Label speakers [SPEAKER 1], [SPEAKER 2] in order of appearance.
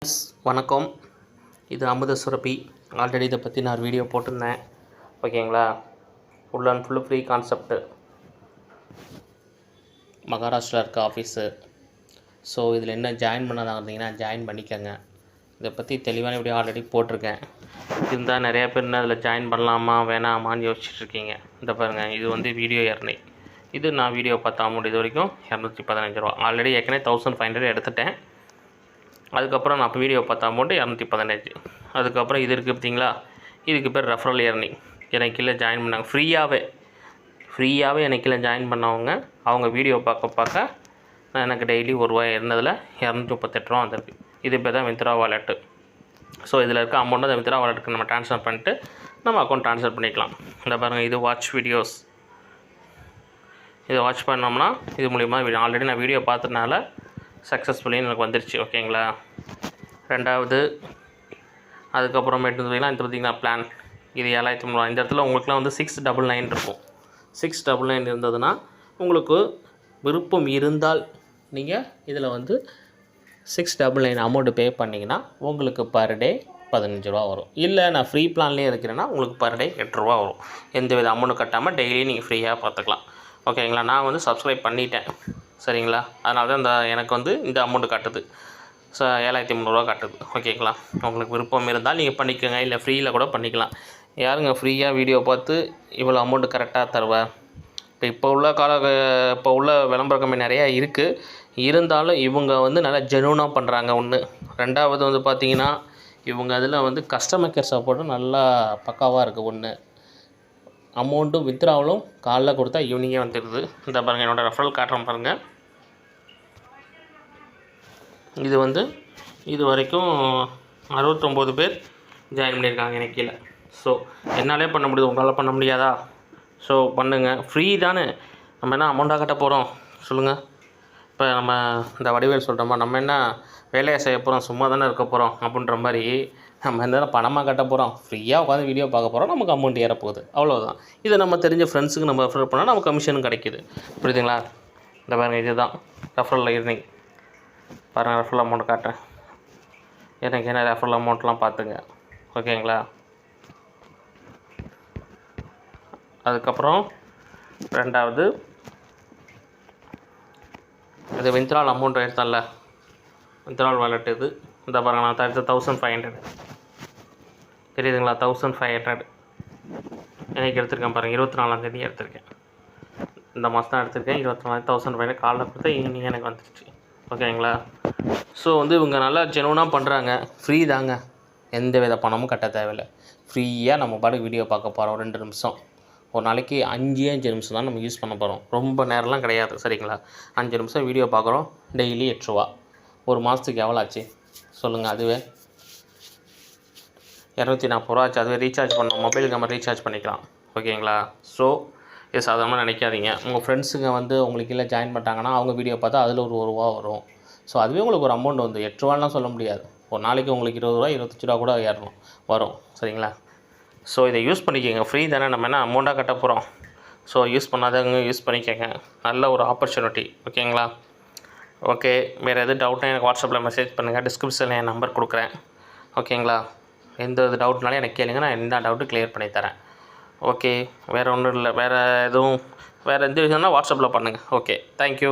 [SPEAKER 1] வணக்கம். இது அமுத சுரபி. ஆல்ரெடி இதை பற்றி நான் ஒரு வீடியோ போட்டிருந்தேன். ஓகேங்களா? Full and full free concept. Maharashtra இருக்க ஆஃபீஸு. ஸோ இதில் என்ன ஜாயின் பண்ணதாக இருந்தீங்கன்னா ஜாயின் பண்ணிக்கோங்க. இதை பற்றி தெளிவான வீடியோ ஆல்ரெடி போட்டிருக்கேன். இருந்தால் நிறையா பேர் என்ன அதில் ஜாயின் பண்ணலாமா வேணாமான்னு யோசிச்சுட்ருக்கீங்க. இந்த பாருங்கள், இது வந்து வீடியோ எர்னி. இது நான் வீடியோ பார்த்த அமௌண்ட் இது வரைக்கும் ₹215. ஆல்ரெடி ஏற்கனவே 1500 எடுத்துட்டேன். அதுக்கப்புறம் நான் இப்போ வீடியோ பார்த்த அமௌண்ட்டு 215. அதுக்கப்புறம் இது இருக்குது பார்த்தீங்களா, இதுக்கு பேர் ரெஃபரல் ஏர்னிங். எனக்கு கீழே ஜாயின் பண்ணாங்க ஃப்ரீயாகவே எனக்கு கீழே ஜாயின் பண்ணவங்க அவங்க வீடியோ பார்க்க எனக்கு டெய்லி ₹1 இருந்ததில் ₹238 வந்திருக்கு. இது பேர் தான் வித்ரா வாலெட்டு. ஸோ இதில் இருக்க அமௌண்ட்டை அந்த வித்ரா வாலெட்டுக்கு நம்ம ட்ரான்ஸ்ஃபர் பண்ணிட்டு நம்ம அக்கௌண்ட் ட்ரான்ஸ்ஃபர் பண்ணிக்கலாம். இந்த பாருங்கள், இது வாட்ச் வீடியோஸ். இதை வாட்ச் பண்ணோம்னா இது மூலிமா ஆல்ரெடி நான் வீடியோ பார்த்ததுனால சக்ஸஸ்ஃபுல்லி எனக்கு வந்துருச்சு. ஓகேங்களா? ரெண்டாவது அதுக்கப்புறமேட்டு பார்த்தீங்கன்னா இது பார்த்திங்கன்னா பிளான் இது 7300. இந்த இடத்துல உங்களுக்குலாம் வந்து 699 இருக்கும். 699 இருந்ததுன்னா உங்களுக்கு விருப்பம் இருந்தால் நீங்கள் இதில் வந்து 699 அமௌண்ட்டு பே பண்ணிங்கன்னா உங்களுக்கு பர் டே ₹15 வரும். இல்லை நான் ஃப்ரீ பிளான்லேயே இருக்கிறேன்னா உங்களுக்கு பர் டே ₹8 வரும். எந்த வித அமௌண்ட்டு கட்டாமல் டெய்லி நீங்கள் ஃப்ரீயாக பார்த்துக்கலாம். ஓகேங்களா? நான் வந்து சப்ஸ்கிரைப் பண்ணிட்டேன். சரிங்களா? அதனால தான் எனக்கு வந்து இந்த அமௌண்ட்டு காட்டுது. ஸோ ₹7300 காட்டுது. ஓகேங்களா? உங்களுக்கு விருப்பம் இருந்தால் நீங்கள் பண்ணிக்கோங்க. இல்லை ஃப்ரீயில் கூட பண்ணிக்கலாம். யாருங்க ஃப்ரீயாக வீடியோ பார்த்து இவ்வளோ அமௌண்ட்டு கரெக்டாக தருவா? இப்போ உள்ள விளம்பர கம்பெனி நிறையா இருக்குது. இருந்தாலும் இவங்க வந்து நல்லா ஜெனுவனாக பண்ணுறாங்க ஒன்று. ரெண்டாவது வந்து பார்த்திங்கன்னா இவங்க அதில் வந்து கஸ்டமர் கேர் சப்போர்ட்டும் நல்லா பக்காவாக இருக்குது. ஒன்று அமௌண்ட்டும் வித்ராவலும் காலைல கொடுத்தா ஈவினிங்கே வந்துடுது. இந்த பாருங்கள், என்னோடய ரெஃபரல் காட்டுறேன் பாருங்கள். இது வந்து இது வரைக்கும் 69 பேர் ஜாயின் பண்ணியிருக்காங்க எனக்கு கீழே. ஸோ என்னாலே பண்ண முடியுது, உங்களால் பண்ண முடியாதா? ஸோ பண்ணுங்கள், ஃப்ரீ தானே. நம்ம என்ன அமௌண்ட்டாக கட்ட போகிறோம் சொல்லுங்கள்? இப்போ நம்ம இந்த வடிவேல் சொல்கிறோமா, நம்ம என்ன வேலையை செய்ய போகிறோம், சும்மா தானே இருக்க போகிறோம் அப்படின்ற மாதிரி நம்ம என்ன பணமாக கட்ட போகிறோம்? ஃப்ரீயாக உட்காந்து வீடியோ பார்க்க போகிறோம், நமக்கு அமௌண்ட் ஏறப்போகுது, அவ்வளோதான். இதை நம்ம தெரிஞ்ச ஃப்ரெண்ட்ஸுக்கு நம்ம ரெஃபர் பண்ணால் நமக்கு கமிஷனும் கிடைக்கிது. புரியுதுங்களா? இந்த பாருங்கள், இதுதான் ரெஃபரல் ஏர்னிங். பாருங்கள், ரெஃபரல் அமௌண்ட் காட்டுறேன். எனக்கு என்ன ரெஃபரல் அமௌண்ட்லாம் பார்த்துங்க. ஓகேங்களா? அதுக்கப்புறம் ரெண்டாவது இது வித்ரால் அமௌண்ட் எடுத்தால வித்ரால் வாலெட். இது இந்த பாருங்கள், நான் தடுத்து 1500 தெரியுதுங்களா? 1500 எனக்கு எடுத்திருக்கேன் பாருங்கள். 24ஆம் எடுத்திருக்கேன். இந்த மாதம் தான் எடுத்திருக்கேன். 14,500 காலைல கொடுத்தா ஈவினிங் எனக்கு வந்துடுச்சு. ஓகேங்களா? ஸோ வந்து இவங்க நல்லா ஜெனுவனாக பண்ணுறாங்க. ஃப்ரீ தாங்க, எந்த வித பணமும் கட்ட தேவையில்லை. ஃப்ரீயாக நம்ம பாட்டுக்கு வீடியோ பார்க்க போகிறோம். 2 நிமிஷம், ஒரு நாளைக்கு 5 நிமிஷம் தான் நம்ம யூஸ் பண்ண போகிறோம். ரொம்ப நேரம்லாம் கிடையாது. சரிங்களா? 5 நிமிஷம் வீடியோ பார்க்குறோம். டெய்லி ₹8. ஒரு மாதத்துக்கு எவ்வளோ ஆச்சு சொல்லுங்கள்? அதுவே ₹240 ஆச்சு. அதுவே ரீசார்ஜ் பண்ணோம், மொபைலுக்கு நம்ம ரீசார்ஜ் பண்ணிக்கலாம். ஓகேங்களா? ஸோ இது சாதாரணமாக நினைக்காதீங்க. உங்கள் ஃப்ரெண்ட்ஸுங்க வந்து உங்களுக்கு இல்லை ஜாயின் பண்ணிட்டாங்கன்னா அவங்க வீடியோ பார்த்தா அதில் ஒரு ₹1 வரும். ஸோ அதுவே உங்களுக்கு ஒரு அமௌண்ட் வந்து ₹8லாம் சொல்ல முடியாது. ஒரு நாளைக்கு உங்களுக்கு ₹20 ₹25 கூட வரும். சரிங்களா? ஸோ இதை யூஸ் பண்ணிக்கோங்க. ஃப்ரீ தானே, நம்ம என்ன அமௌண்ட்டாக கட்ட போகிறோம். ஸோ யூஸ் பண்ணாதவங்க யூஸ் பண்ணிக்கோங்க. நல்ல ஒரு ஆப்பர்ச்சுனிட்டி. ஓகேங்களா? ஓகே, வேறு எதுவும் டவுட்னா எனக்கு வாட்ஸ்அப்பில் மெசேஜ் பண்ணுங்கள். டிஸ்கிரிப்ஷனில் என் நம்பர் கொடுக்குறேன். ஓகேங்களா? எந்த டவுட்னாலும் எனக்கு கேளுங்க, நான் என்ன டவுட்டு கிளியர் பண்ணி தரேன். ஓகே, வேறு ஒன்றும் இல்லை. வேறு எந்த விஷயம்னா வாட்ஸ்அப்பில் பண்ணுங்கள். Okay, thank you.